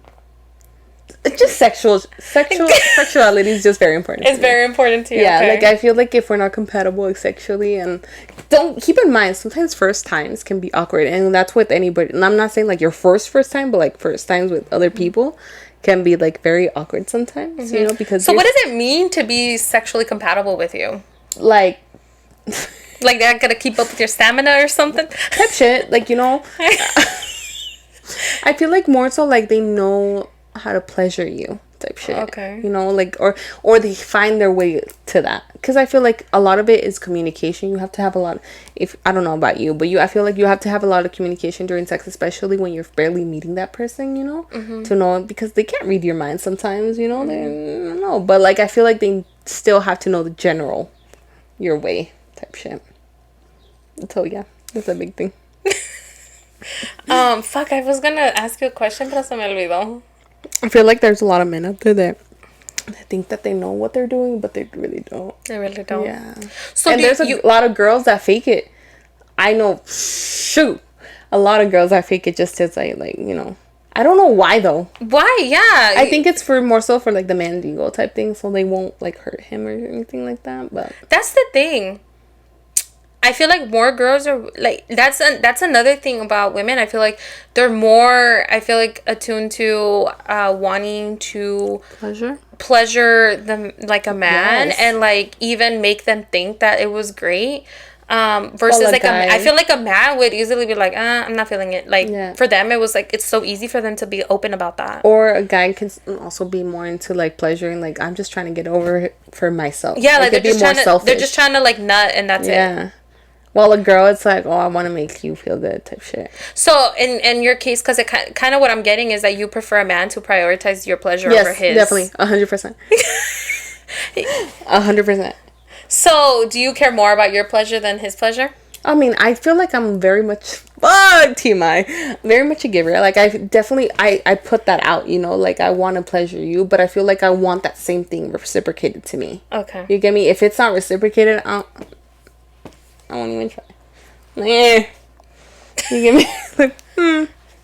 It's just sexuality is just very important. It's very important to you. Yeah, okay. like I feel like if we're not compatible like, sexually, and don't keep in mind sometimes first times can be awkward, and that's with anybody. And I'm not saying like your first time, but like first times with other people can be like very awkward sometimes. You know, because so what does it mean to be sexually compatible with you? Like that gotta keep up with your stamina or something type shit. Like, you know, I feel like more so like they know how to pleasure you type shit. Okay. You know, like or they find their way to that, because I feel like a lot of it is communication. You have to have a lot. If I don't know about you, but I feel like you have to have a lot of communication during sex, especially when you're barely meeting that person, you know, to know, because they can't read your mind sometimes, you know. They don't know, but like I feel like they still have to know the general your way type shit. So yeah, that's a big thing. Fuck, I was gonna ask you a question, pero se me olvidó. I feel like there's a lot of men out there that think that they know what they're doing, but they really don't. They really don't. Yeah. So and there's a lot of girls that fake it. I know, a lot of girls that fake it just as like, you know. I don't know why though. Why? Yeah. I think it's for more so for like the Mandingo type thing, so they won't like hurt him or anything like that. But that's the thing. I feel like more girls are like that's another thing about women. I feel like they're more attuned to wanting to pleasure them like a man, yes, and like even make them think that it was great. Versus like I feel like a man would easily be like, I'm not feeling it. Like, yeah, for them it was like it's so easy for them to be open about that. Or a guy can also be more into like pleasuring, like I'm just trying to get over it for myself. Yeah, like they're just trying to like nut and that's it. Yeah. Well, a girl, it's like, oh, I want to make you feel good type shit. So, in your case, because it kind of what I'm getting is that you prefer a man to prioritize your pleasure over his. Yes, definitely. 100%. 100%. So, do you care more about your pleasure than his pleasure? I mean, I feel like I'm very much... Fuck, TMI. Very much a giver. Like, I definitely... I put that out, you know? Like, I want to pleasure you, but I feel like I want that same thing reciprocated to me. Okay. You get me? If it's not reciprocated, I won't even try. You get me? Like,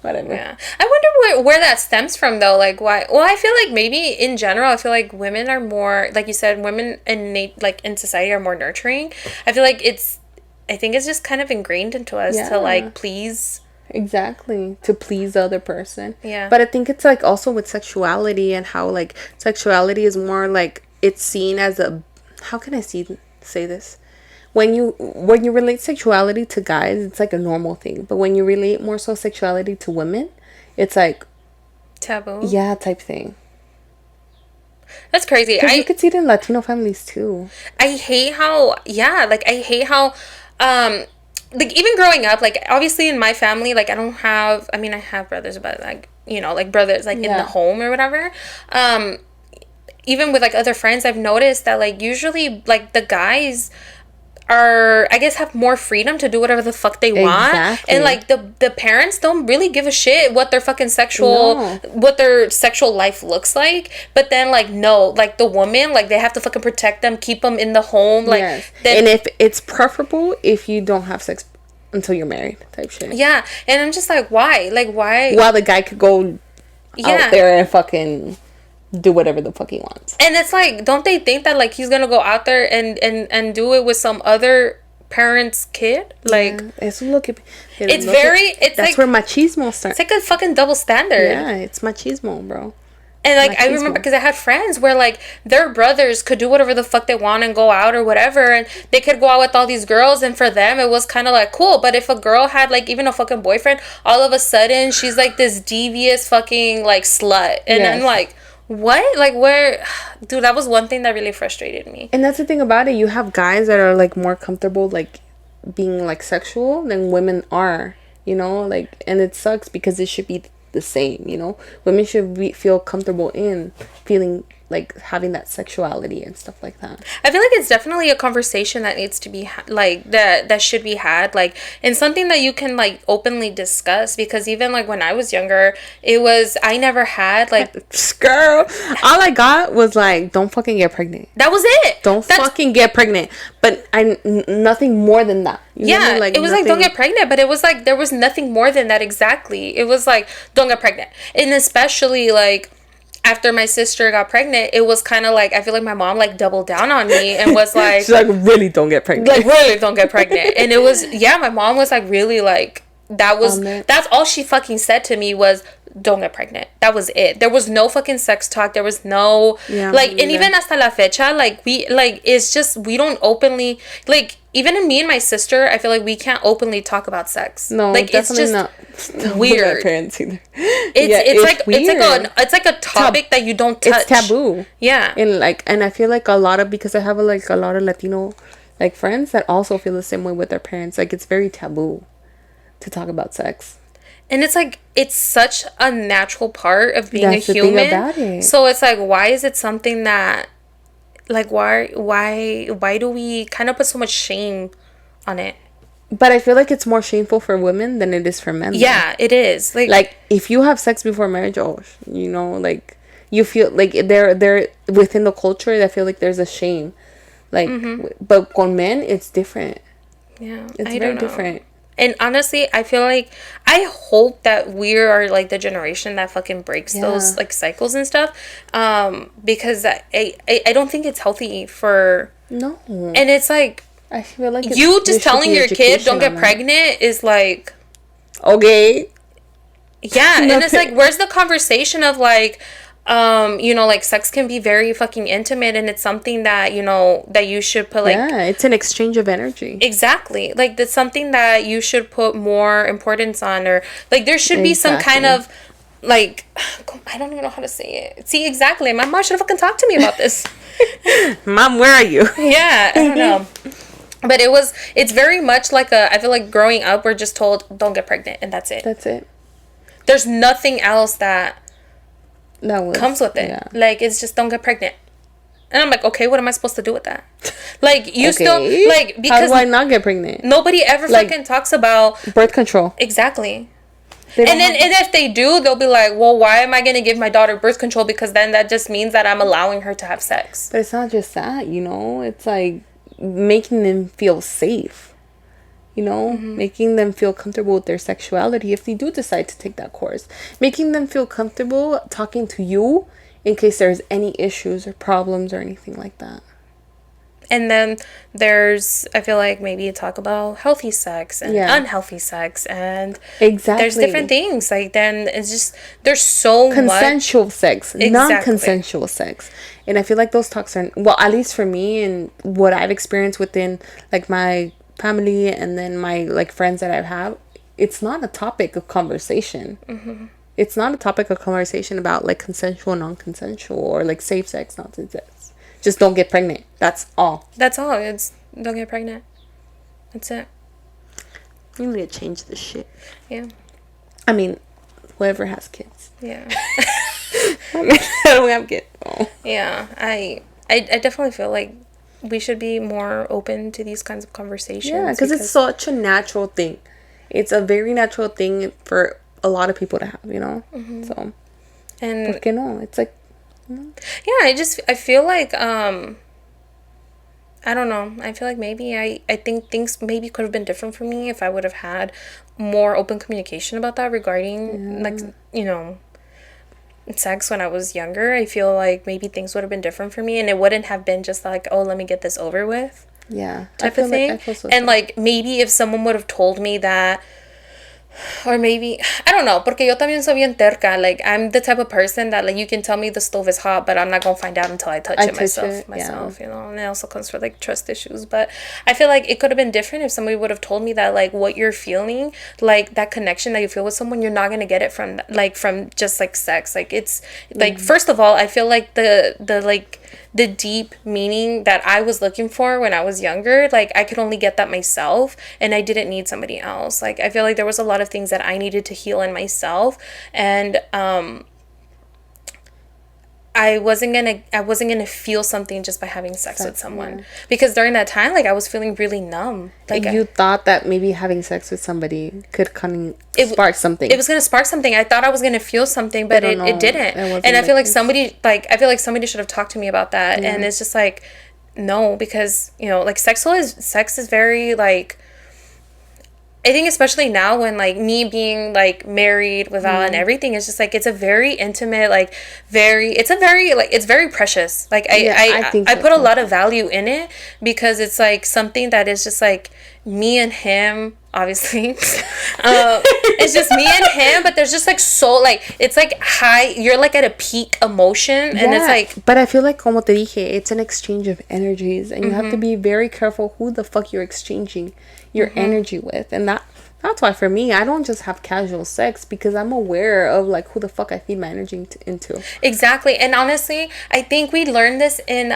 whatever. Yeah. I wonder where that stems from, though. Like, why? Well, I feel like maybe in general, I feel like women are more, like you said, women in society are more nurturing. I feel like I think it's just kind of ingrained into us to, like, please. Exactly. To please the other person. Yeah. But I think it's, like, also with sexuality and how, like, sexuality is more, like, it's seen as a... How can I say this? When you relate sexuality to guys, it's like a normal thing. But when you relate more so sexuality to women, it's like... Taboo? Yeah, type thing. That's crazy. You could see it in Latino families too. I hate how... Yeah, like, I hate how... like, even growing up, like, obviously in my family, like, I don't have... I mean, I have brothers, but, like, you know, like, brothers, like, in the home or whatever. Even with, like, other friends, I've noticed that, like, usually, like, the guys... are, I guess, have more freedom to do whatever the fuck they want. Exactly. And like the parents don't really give a shit what their fucking what their sexual life looks like. But then like no, like the woman, like they have to fucking protect them, keep them in the home, like. Yes. And if it's preferable if you don't have sex until you're married, type shit. Yeah, and I'm just like, why? Like, why? While the guy could go out there and fucking do whatever the fuck he wants. And it's like, don't they think that like he's gonna go out there and do it with some other parent's kid? Like, it's that's like, where machismo starts. It's like a fucking double standard. Yeah, it's machismo, bro. And like machismo. I remember because I had friends where like their brothers could do whatever the fuck they want and go out or whatever, and they could go out with all these girls, and for them it was kind of like cool. But if a girl had like even a fucking boyfriend, all of a sudden she's like this devious fucking like slut, and I'm like, what? Like, where? Dude, that was one thing that really frustrated me. And that's the thing about it. You have guys that are like more comfortable like being like sexual than women are, you know, like, and it sucks because it should be the same, you know. Women should feel comfortable in feeling like having that sexuality and stuff like that. I feel like it's definitely a conversation that needs to be like that should be had, like, and something that you can like openly discuss, because even like when I was younger, I never had like girl, all I got was like, don't fucking get pregnant. That was it. That's fucking get pregnant. But nothing more than that. Yeah, like, it was nothing. Like, don't get pregnant, but it was like there was nothing more than that. Exactly. It was like, don't get pregnant. And especially like after my sister got pregnant, it was kind of like, I feel like my mom like doubled down on me and was like, she's like, really don't get pregnant. Like, really don't get pregnant. And it was, my mom was like really like, that's all she fucking said to me was, don't get pregnant. That was it. There was no fucking sex talk. There was no like, and even hasta la fecha, like it's just, we don't openly, like, even in me and my sister, I feel like we can't openly talk about sex. No, like, definitely it's just not weird. My parents either. It's like a topic that you don't touch. It's taboo. Yeah. And I feel like because I have a lot of Latino like friends that also feel the same way with their parents. Like, it's very taboo to talk about sex. And it's like, it's such a natural part of being That's a human. The thing about it. So it's like, why is it something that, like, why do we kind of put so much shame on it? But I feel like it's more shameful for women than it is for men. Yeah, it is. Like if you have sex before marriage, you know, like, you feel like they're within the culture. I feel like there's a shame. Like, but con men, it's different. Yeah, it's very different. And honestly, I feel like, I hope that we are like the generation that fucking breaks those like cycles and stuff, because I don't think it's healthy for no. And it's like, I feel like you just telling your kid don't get pregnant is like, okay, yeah. And it's like, where's the conversation of like, you know, like, sex can be very fucking intimate, and it's something that, you know, that you should put like, it's an exchange of energy. Exactly. Like, that's something that you should put more importance on, or like there should be some kind of like, I don't even know how to say it. See, exactly, my mom should have fucking talked to me about this. Mom, where are you? Yeah, I don't know. But it's very much like I feel like growing up, we're just told, don't get pregnant, and that's it. There's nothing else that comes with it. Yeah. Like, it's just, don't get pregnant. And I'm like, okay, what am I supposed to do with that? Like, you still, like, because how do I not get pregnant? Nobody ever fucking talks about birth control. Exactly. And if they do, they'll be like, well, why am I going to give my daughter birth control? Because then that just means that I'm allowing her to have sex. But it's not just that, you know? It's like making them feel safe, you know? Making them feel comfortable with their sexuality if they do decide to take that course. Making them feel comfortable talking to you in case there's any issues or problems or anything like that. And then there's, I feel like, maybe talk about healthy sex and unhealthy sex, and there's different things. Like, then it's just, there's so consensual sex, non-consensual sex. And I feel like those talks are, well, at least for me and what I've experienced within like my family and then my like friends that I have, it's not a topic of conversation. It's not a topic of conversation about like consensual, non-consensual, or like safe sex, not safe sex. Just don't get pregnant. That's all. That's all. It's don't get pregnant. That's it. You need to change this shit. Yeah. I mean, whoever has kids. Yeah. I mean, I don't have kids. Oh. Yeah. I definitely feel like we should be more open to these kinds of conversations. Yeah, because it's such a natural thing. It's a very natural thing for a lot of people to have, you know? Mm-hmm. So, and ¿por qué no? It's like, you know? Yeah, I feel like, I don't know. I feel like maybe I think things maybe could have been different for me if I would have had more open communication about that regarding, like, you know, sex when I was younger. I feel like maybe things would have been different for me, and it wouldn't have been just like, oh, let me get this over with. Yeah. Type of thing. And like, maybe if someone would have told me that, or maybe, I don't know, porque yo también soy bien terca. Like, I'm the type of person that, like, you can tell me the stove is hot, but I'm not gonna find out until I touch it myself, you know. And it also comes for, like, trust issues. But I feel like it could have been different if somebody would have told me that, like, what you're feeling, like, that connection that you feel with someone, you're not gonna get it from, like, from just, like, sex. Like, it's, like, first of all, I feel like the deep meaning that I was looking for when I was younger, like, I could only get that myself, and I didn't need somebody else. Like, I feel like there was a lot of things that I needed to heal in myself, and I wasn't gonna feel something just by having sex with someone, because during that time, like, I was feeling really numb. Like, you thought that maybe having sex with somebody could kind of spark something. It was gonna spark something. I thought I was gonna feel something, but it didn't. And I feel like somebody should have talked to me about that. And it's just like, no, because, you know, like, sex is very, like, I think especially now when, like, me being, like, married with Val and everything, it's just like, it's a very intimate, like, it's very precious. Like, I put a lot of value in it, because it's like something that is just like me and him, obviously. It's just me and him, but there's just like, so, like, it's like high, you're like at a peak emotion, and it's like, but I feel like, como te dije, it's an exchange of energies, and you have to be very careful who the fuck you're exchanging your energy with. And that's why for me, I don't just have casual sex, because I'm aware of, like, who the fuck I feed my energy into. Exactly. And honestly, I think we learned this in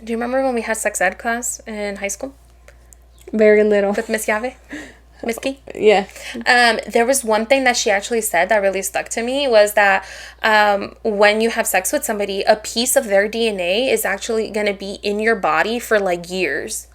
do you remember when we had sex ed class in high school? Very little. With Miss Yave? Miss Key? Yeah. There was one thing that she actually said that really stuck to me, was that when you have sex with somebody, a piece of their DNA is actually going to be in your body for, like, years.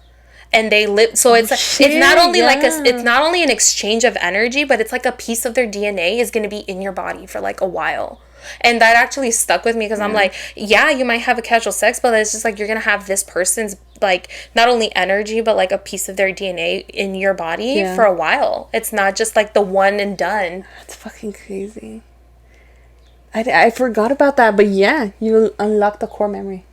And they live, so it's not only it's not only an exchange of energy, but it's like a piece of their DNA is going to be in your body for, like, a while. And that actually stuck with me, because I'm like, yeah, you might have a casual sex, but it's just like, you're going to have this person's, like, not only energy, but, like, a piece of their DNA in your body for a while. It's not just, like, the one and done. That's fucking crazy. I forgot about that, but yeah, you unlock the core memory.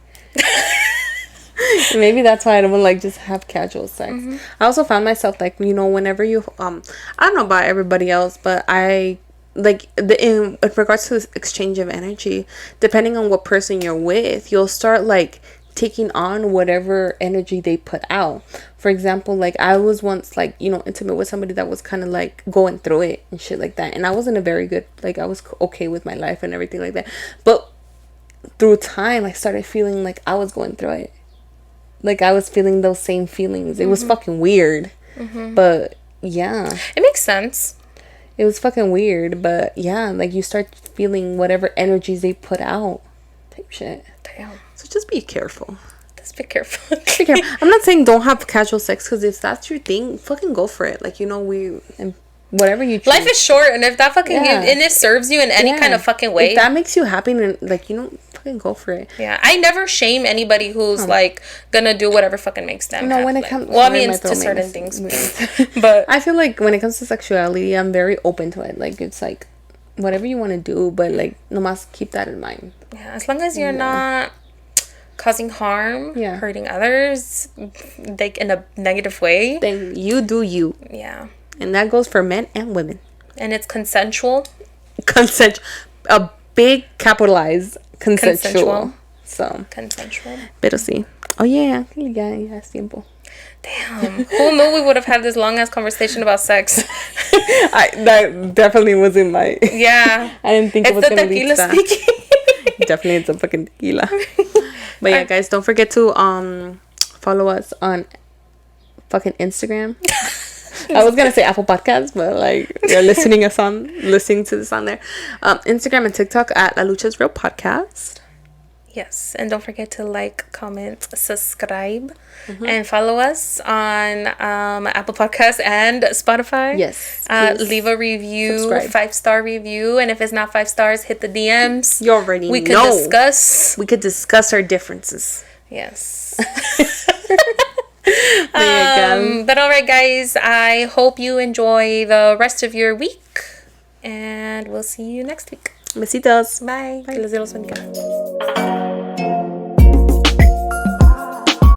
Maybe that's why I don't, like, just have casual sex. I also found myself, like, you know, whenever you I don't know about everybody else, but I, like, in regards to this exchange of energy, depending on what person you're with, you'll start, like, taking on whatever energy they put out. For example, like, I was once, like, you know, intimate with somebody that was kind of, like, going through it and shit like that, and I wasn't a very good, like, I was okay with my life and everything like that, but through time I started feeling like I was going through it. Like, I was feeling those same feelings. It was fucking weird. But, yeah. It makes sense. It was fucking weird. But, yeah. Like, you start feeling whatever energies they put out. Type shit. Damn. So, just be careful. Just be careful. Be careful. I'm not saying don't have casual sex. Because if that's your thing, fucking go for it. Like, you know, whatever you choose. Life is short. And if that fucking... and it serves you in any kind of fucking way. If that makes you happy, and, like, you know... fucking go for it. Yeah, I never shame anybody who's like gonna do whatever fucking makes them happy. When it comes, well, I mean, to certain things, but I feel like when it comes to sexuality, I'm very open to it. Like, it's like whatever you want to do, but, like, nomás keep that in mind. Yeah, as long as you're not causing harm, hurting others, like, in a negative way, then you do you. Yeah, and that goes for men and women. And it's consensual. A big capitalized. Consensual. So. Consensual. Pero sí. Oh, yeah. Ya es tiempo. Damn. Who knew we would have had this long-ass conversation about sex? That definitely wasn't my... Yeah. I didn't think it was going to be that. It's the tequila speaking. Definitely it's a fucking tequila. But yeah, guys, don't forget to follow us on fucking Instagram. I was gonna say Apple Podcasts, but, like, you're listening to this on there. Instagram and TikTok at La Lucha's Real Podcast. Yes, and don't forget to like, comment, subscribe, and follow us on Apple Podcasts and Spotify. Yes. Leave a review, subscribe. 5-star review, and if it's not 5 stars, hit the DMs. You already know. We could discuss. We could discuss our differences. Yes. But all right, guys, I hope you enjoy the rest of your week, and we'll see you next week. Besitos. Bye. Que les dé los bendiga.